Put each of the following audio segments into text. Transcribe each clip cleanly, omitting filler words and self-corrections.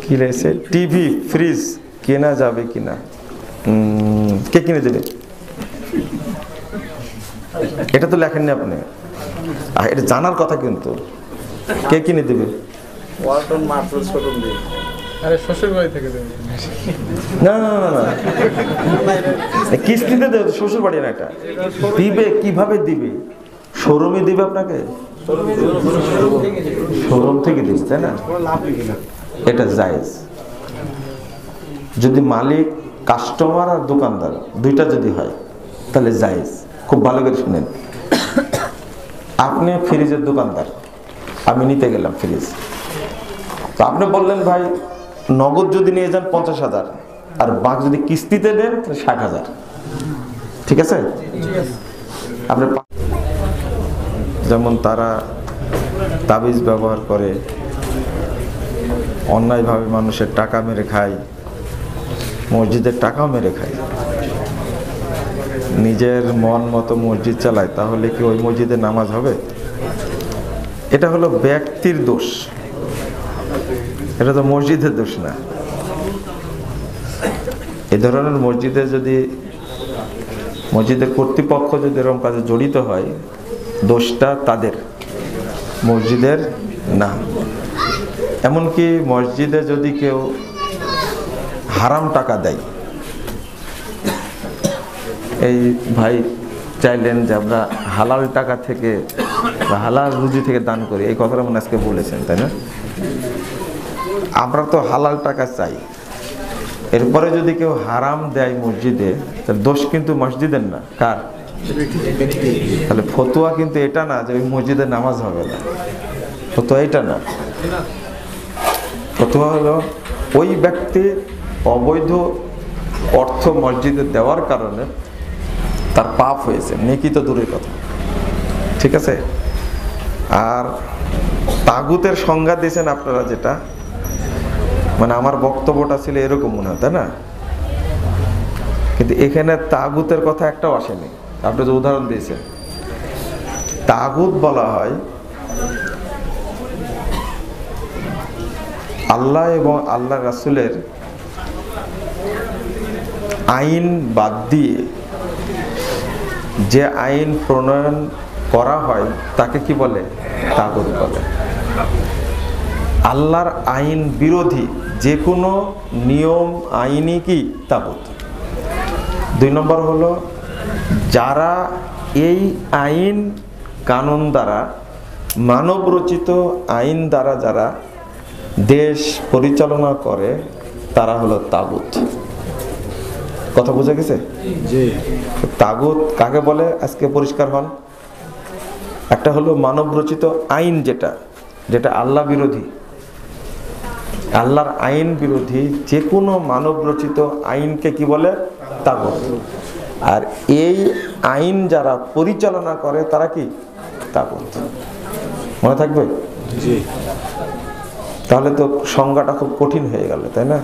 কি রয়েছে, TV fridge কেনা যাবে কিনা, কে কিনে দেবে? এটা তো লেখেননি আপনি, এটা জানার কথা, কিন্তু কে কিনে দেবে? না না না না, কিস্তিতে দেবে, শ্বশুর বাড়ি না, এটা দিবে কিভাবে দিবে? শোরুমে দিবে আপনাকে, শোরুম থেকে দিচ্ছে, তাই না? এটা জায়েজ। যদি মালিক, কাস্টমার আর দোকানদার দুইটা যদি হয় তাহলে জায়েজ। খুব ভালো করে শুনেন, আপনি ফ্রিজের দোকানদার, আমি নিতে গেলাম ফ্রিজ, তো আপনি বললেন ভাই নগদ যদি নিয়ে যান 50,000, আর বাক যদি কিস্তিতে দেন 60,000, ঠিক আছে? আপনি যেমন তারা তাবিজ ব্যবহার করে, অন্যায়ভাবে মানুষের টাকা মেরে খায়, মসজিদের টাকাও মেরে খায়, নিজের মন মতো মসজিদ চালায়, তাহলে কি ওই মসজিদে নামাজ হবে? এটা হলো ব্যক্তির দোষ, এটা তো মসজিদের দোষ না। এ ধরনের মসজিদে যদি, মসজিদের কর্তৃপক্ষ যদি এরকম কাজে জড়িত হয়, দোষটা তাদের, মসজিদের না। এমনকি মসজিদে যদি কেউ হারাম টাকা দেয়, এই ভাই চাইলেন যে আমরা হালাল টাকা থেকে বা হালাল রুজি থেকে দান করি, এই কথাটা মনে আজকে বলেছেন, তাই না? আমরা তো হালাল টাকা চাই, এরপরে যদি কেউ হারাম দেয় মসজিদে, তাহলে দোষ কিন্তু মসজিদের না, কার? তাহলে ফতোয়া কিন্তু এটা না যে ওই মসজিদে নামাজ হবে না, ফতোয়া এটা না। ফতোয়া হলো ওই ব্যক্তি অবৈধ অর্থ মসজিদে দেওয়ার কারণে তার পাপ হয়েছে, নেকি তো দূরের কথা, ঠিক আছে? আর তাগুতের সংজ্ঞা দিয়েছেন আপনারা, যেটা মানে আমার বক্তব্যটা ছিল এরকম মনে হয়, তাই না? কিন্তু এখানে তাগুতের কথা একটাও আসেনি। আপনি যে উদাহরণ দিয়েছেন, তাগুত বলা হয় আল্লাহ এবং আল্লাহ রাসূলের আইন বাদ দিয়ে যে আইন প্রণয়ন করা হয় তাকে কি বলে? তাগুত বলে। আল্লাহর আইন বিরোধী যে কোনো নিয়ম আইনই কি তাগুত। 2 নম্বর হলো যারা এই আইন কানুন দ্বারা, মানব রচিত আইন দ্বারা যারা দেশ পরিচালনা করে, তারা হলো তাগুত। কথা বোঝা গেছে? তাগুত কাকে বলে আজকে পরিষ্কার হন। একটা হলো মানব রচিত আইন, যেটা যেটা আল্লাহ বিরোধী, আল্লাহর আইন বিরোধী যে কোনো মানব রচিত আইনকে কি বলে? তাগুত। আর এই আইন যারা পরিচালনা করে তারা কি? তাগুত। মনে থাকবে? তাহলে তো সংজ্ঞাটা খুব কঠিন হয়ে গেল, তাই না?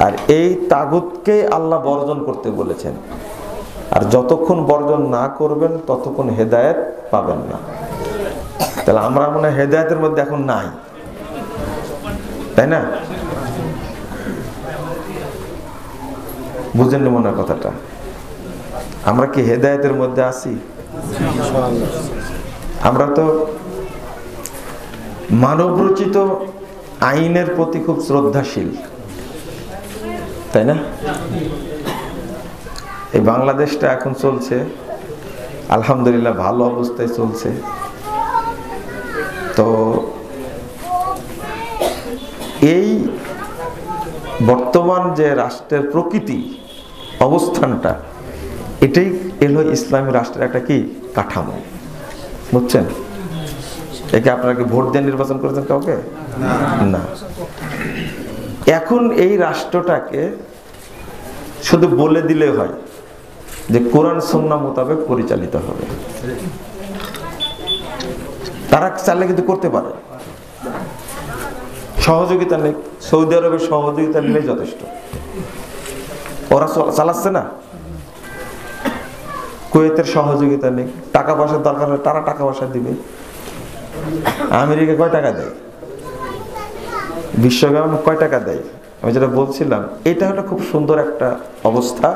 আর এই তাগুতকে আল্লাহ বর্জন করতে বলেছেন, আর যতক্ষণ বর্জন না করবেন ততক্ষণ হেদায়েত পাবেন না। তাহলে আমরা মনে হয় হেদায়েতের মধ্যে এখন নাই, তাই না? বুঝেন মনে হয় কথাটা? আমরা কি হেদায়েতের মধ্যে আছি? আমরা তো মানবরচিত আইনের প্রতি খুব শ্রদ্ধাশীল, তাই না? এই বাংলাদেশটা এখন চলছে আলহামদুলিল্লাহ, ভালো অবস্থায় চলছে। তো এই বর্তমান যে রাষ্ট্রের প্রকৃতি অবস্থানটা, এটাই এলো ইসলামী রাষ্ট্রের একটা কি কাঠামো, বুঝছেন? একে আপনারা কি ভোট দিয়ে নির্বাচন করেছেন কাউকে? না। এখন এই রাষ্ট্রটাকে শুধু বলে দিলে হয় যে কোরআন সুন্নাহ মোতাবেক পরিচালিত হবে, তারা চাইলে কিন্তু করতে পারে। সহযোগিতা নেই, সৌদি আরবের সহযোগিতা নিলেই যথেষ্ট। ওরা চালাচ্ছে না। কুয়েতের সহযোগিতা নেই, টাকা পয়সার দরকার হলে তারা টাকা পয়সা দিবে। আমেরিকা কয় টাকা দেয়, বিশ্বব্যাংক কয় টাকা দেয়? আমি যেটা বলছিলাম, এটা হলো খুব সুন্দর একটা অবস্থা।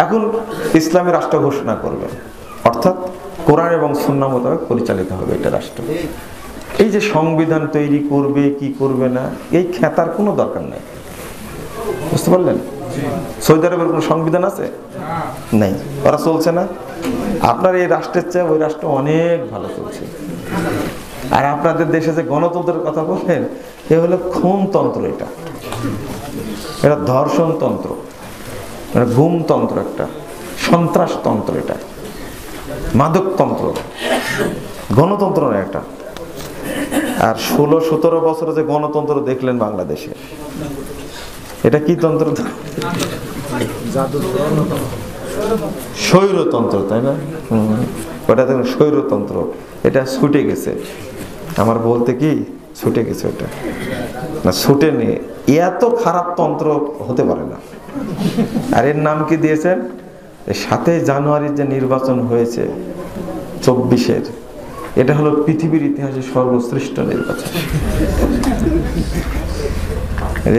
এখন ইসলামী রাষ্ট্র ঘোষণা করবে, অর্থাৎ কোরআন এবং সুন্নাহ মোতাবেক পরিচালিত হবে এটা রাষ্ট্র। এই যে সংবিধান তৈরি করবে কি করবে না, এই খেতার কোনো দরকার নেই, বুঝতে পারলেন? সৌদি আরবের কোনো সংবিধান আছে? নেই, ওরা চলছে না। আপনার এই রাষ্ট্রের চেয়ে ওই রাষ্ট্র অনেক ভালো চলছে। আর আপনাদের দেশে যে গণতন্ত্রের কথা বললেন, এ হলো খুনতন্ত্র, এটা ধর্ষণতন্ত্র, এটা গুমতন্ত্র, একটা সন্ত্রাসতন্ত্র, এটা মাদকতন্ত্র, গণতন্ত্র না এটা। আর 16-17 বছরে যে গণতন্ত্র দেখলেন বাংলাদেশে, এটা কি তন্ত্র? স্বৈরতন্ত্র, তাই না? ওটা দেখুন স্বৈরতন্ত্র, এটা ছুটে গেছে। আমার বলতে কি ছুটে গেছে, ওটা না ছুটে নিয়ে এত খারাপ তন্ত্র হতে পারে না। আর এর নাম কি দিয়েছেন? 7 জানুয়ারির যে নির্বাচন হয়েছে 24-এর, এটা হলো পৃথিবীর ইতিহাসে সর্বশ্রেষ্ঠ নির্বাচন।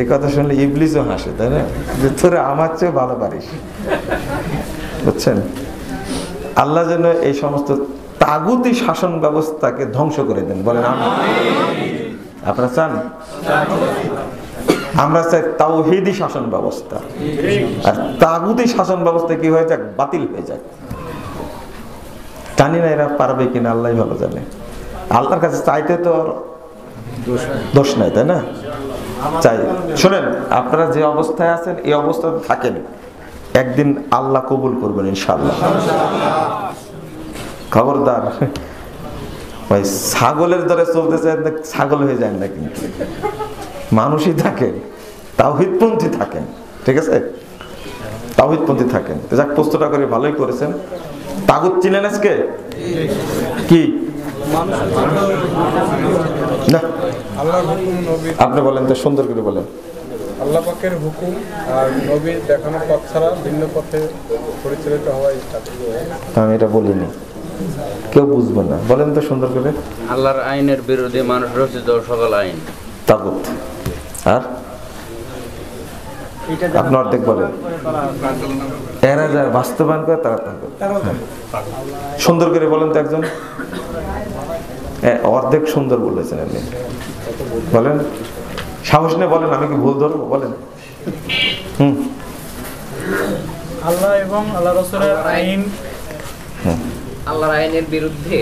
এই কথা শুনলে ইবলিসও হাসে, তাই না? যে তোরা আমার চেয়ে ভালো পারিস, বুঝছেন? আল্লাহ যেন এই সমস্ত তাগুতি শাসন ব্যবস্থাকে ধ্বংস করে দেন, বলেন আমিন। আপনারা চান? আমরা চাই তাওহীদি শাসন ব্যবস্থা, আর তাগুতি শাসন ব্যবস্থা কি হয়ে যাক, বাতিল হয়ে যাক। জানি না এরা পারবে কিনা, আল্লাহ ভালো জানে। আল্লাহর কাছে চাইতে তো দোষ নাই, তাই না? চাই। শোনেন, আপনারা যে অবস্থায় আছেন এই অবস্থায় থাকেন, একদিন আল্লাহ কবুল করবেন ইনশাআল্লাহ। খবরদার ভাই, ছাগলের দরে চলতেছে, ছাগল হয়ে যায় না, কিন্তু মানুষই থাকেন, তাওহীদপন্থী থাকেন, ঠিক আছে? তাওহীদপন্থী থাকেন। যাক, প্রশ্নটা করে ভালোই করেছেন। তাগুত চিনেন আজকে কি? না, আপনি বলেন তো, সুন্দর করে বলেন। আল্লাহ পাকের হুকুম আর নবীর দেখানো পথ ছাড়া ভিন্ন পথে পরিচালিত হওয়াই তাগুত। আমি এটা বলিনি, কেউ বুঝবে না, বলেন তো সুন্দর করে। আল্লাহর আইনের বিরুদ্ধে মানুষ রচিত সকল আইন তাগুত। আর আপনি অর্ধেক বলেন, এরা যারা বাস্তবায়ন করে তারা তাগুত। সুন্দর করে বলেন তো একজন, অর্ধেক সুন্দর বলেছেন আপনি, বলেন, সাহস নিয়ে বলেন, আমি কি ভুল ধরবো? বলেন। আল্লাহ এবং আল্লাহ রাসূলের আইন, আল্লাহর আইনের বিরুদ্ধে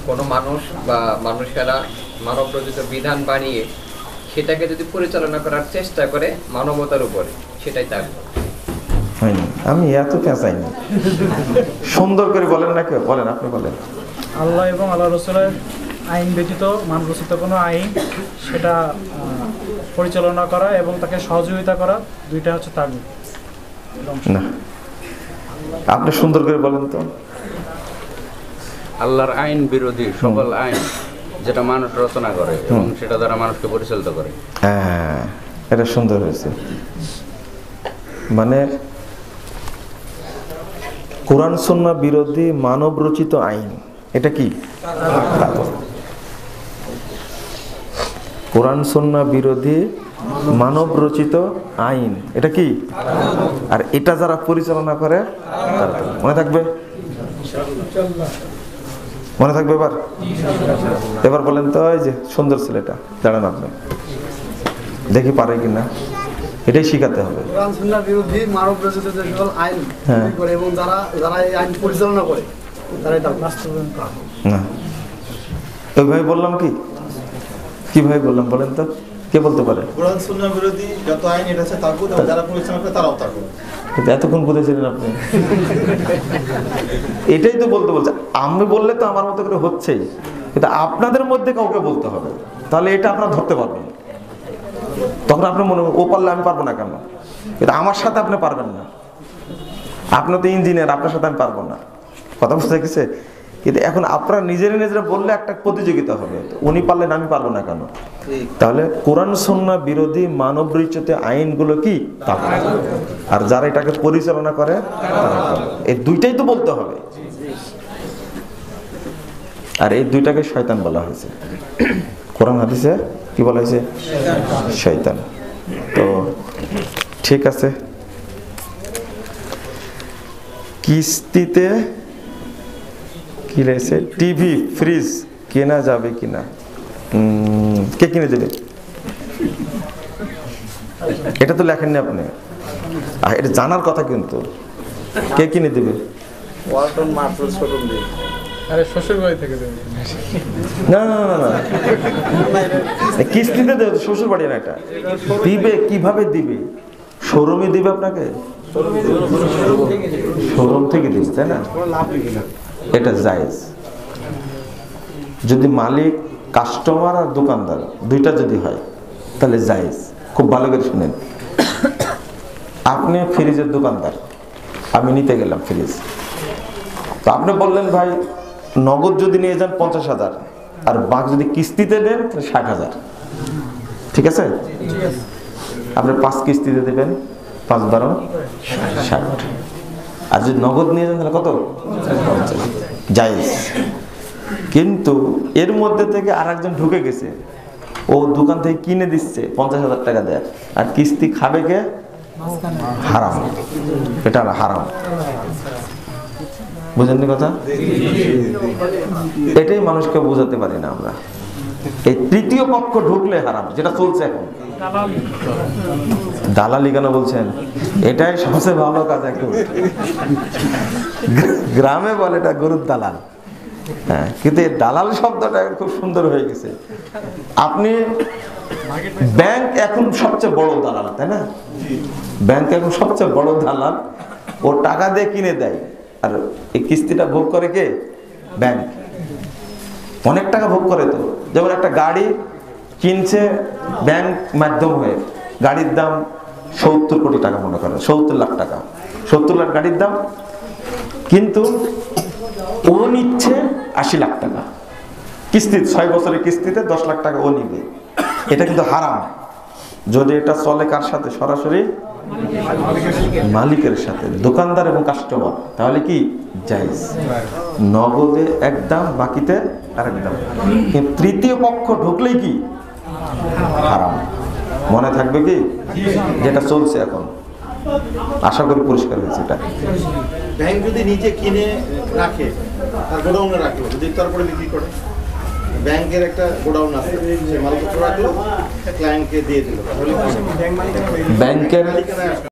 কোনো মানুষ বা মানুষেরা মানব রচিত বিধান বানিয়ে সেটাকে যদি পরিচালনা করার চেষ্টা করে মানবতার উপরে, সেটাই তাগুত। হয়নি, আমি এত পেঁচাইনি, সুন্দর করে বলেন না কেউ, বলেন, আপনি বলেন। আল্লাহ এবং আল্লাহ রাসূলের আইন ব্যতীত মানব রচিত কোনো আইন সেটা পরিচালনা করা এবং তাকে সহযোগিতা করা, দুইটা হচ্ছে তাগুত। না, আপনি সুন্দর করে বলেন তো। আল্লাহর আইন বিরোধী সকল আইন যেটা মানুষ রচনা করে এবং সেটা দ্বারা মানুষকে পরিচালিত করে। হ্যাঁ, এটা সুন্দর হয়েছে। মানে কোরআন সুন্নাহ বিরোধী মানব রচিত আইন, এটা কি? কোরআন সুন্নাহ বিরোধী মানব রচিত আইন, এটা কি? আর এটা যারা পরিচালনা করে, মনে থাকবে? মনে থাকবে? এবার বলেন তো, ওই যে সুন্দর ছেলেটা, দাঁড়ান আপনি, দেখি পারে কিনা, এটাই শিখাতে হবে। কোরআন সুন্নাহর বিরোধী মানব রচিত যে সকল আইন করে এবং যারা এই আইন পরিচালনা করে, তারা এটা বাস্তবায়ন করে না। ওইভাবে বললাম কি? কিভাবে বললাম বলেন তো, কে বলতে পারে? কোরআন সুন্নাহ বিরোধী যত আইন, এটা হচ্ছে তাগুত, এবং যারা পরিচালনা করে তারাও তাগুত। কিন্তু এতক্ষণ বুঝেছিলেন আপনি? এটাই তো বলতে বলছে। আমি বললে তো আমার মতো করে হচ্ছেই, কিন্তু আপনাদের মধ্যে কাউকে বলতে হবে, তাহলে এটা আপনারা ধরতে পারবেন। তখন আপনি মনে ও পারলে আমি পারবো না কেন? কিন্তু আমার সাথে আপনি পারবেন না, আপনি তো ইঞ্জিনিয়ার, আপনার সাথে আমি পারবো না। কথা বুঝতে গেছে? কিন্তু এখন আপনারা নিজেরা বললে একটা প্রতিযোগিতা হবে, উনি পারলেন আমি পারবো না কেন? তাহলে কোরআন সুন্নাহ বিরোধী মানব রচিত আইনগুলো কি? তাগুত। আর যারা এটাকে পরিচালনা করে, এই দুইটাই তো বলতে হবে। আর এই দুইটাকে শয়তান বলা হয়েছে। কোরআন হাদিসে কি বলা হয়েছে? শয়তান। তো ঠিক আছে, কিস্তিতে কি রয়েছে? টিভি ফ্রিজ কেনা যাবে কিনা? কে কিনে দেবে? এটা তো লেখেননি আপনি, এটা জানার কথা কিন্তু। কে কিনে দেবে? আরে শ্বশুর বাড়ি থেকে দেবে। না না না না, কিস্তিতে দেবে, শ্বশুর বাড়ি না। এটা দিবে কিভাবে দিবে? শোরুমে দিবে আপনাকে, শোরুম থেকে দিবে, তাই না? এটা জায়েজ। যদি মালিক, কাস্টমার আর দোকানদার দুইটা যদি হয় তাহলে জায়েজ। খুব ভালো করে শুনেন, আপনি ফ্রিজের দোকানদার, আমি নিতে গেলাম ফ্রিজ, তো আপনি বললেন ভাই নগদ যদি নিয়ে যান 50,000, আর বাকি যদি কিস্তিতে দেন তাহলে 60,000, ঠিক আছে? আপনি 5 কিস্তিতে দেবেন, 5 12 60। আর যদি নগদ নিয়ে যান তাহলে কত? 50, জায়েজ। কিন্তু এর মধ্যে থেকে আর একজন ঢুকে গেছে, ও দোকান থেকে কিনে দিচ্ছে 50,000 টাকা দেয়, আর কিস্তি খাবে কে? হারাম। এটা হারাম। বুঝেন কথা? এটাই মানুষকে বোঝাতে পারি না আমরা। এই তৃতীয় পক্ষ ঢুকলে হারাম, যেটা চলছে এখন। দালালি কেন বলছেন? এটাই সবচেয়ে ভালো কাজ এখন। গ্রামে বলে এটা গরুর দালাল। হ্যাঁ, কিন্তু এই দালাল শব্দটা খুব সুন্দর হয়ে গেছে। আপনি ব্যাংক এখন সবচেয়ে বড় দালাল, তাই না? ব্যাংক এখন সবচেয়ে বড় দালাল। ও টাকা দিয়ে কিনে দেয়, আর এই কিস্তিটা ভোগ করে কে? ব্যাংক। অনেক টাকা ভোগ করে। তো যেমন একটা গাড়ি কিনছে ব্যাংক মাধ্যম হয়ে, গাড়ির দাম 70 কোটি টাকা, মনে করেন 70 লাখ টাকা, 70 লাখ গাড়ির দাম, কিন্তু ও নিচ্ছে 80 লাখ টাকা কিস্তি, 6 বছরের কিস্তিতে 10 লাখ টাকা ও নিবে। এটা কিন্তু হারাম। যদি এটা চলে কার সাথে? সরাসরি মালিকের সাথে, দোকানদার এবং কাস্টমার, তাহলে কি জায়েজ। নগদে এক দাম, বাকিতে আরেক দাম। কিন্তু তৃতীয় পক্ষ ঢুকলেই কি হারাম। মনে থাকবে কি যেটা চলছে এখন? আশা করি পরিষ্কার হয়েছে। এটা ব্যাংক যদি নিজে কিনে রাখে আর গোডাউনে রাখলো, যদি তারপরে বিক্রি করে, ব্যাংকের একটা গোডাউন আছে, সে মালপত্র রাখলো, ক্লায়েন্টকে দিয়ে দিল, তাহলে ব্যাংকের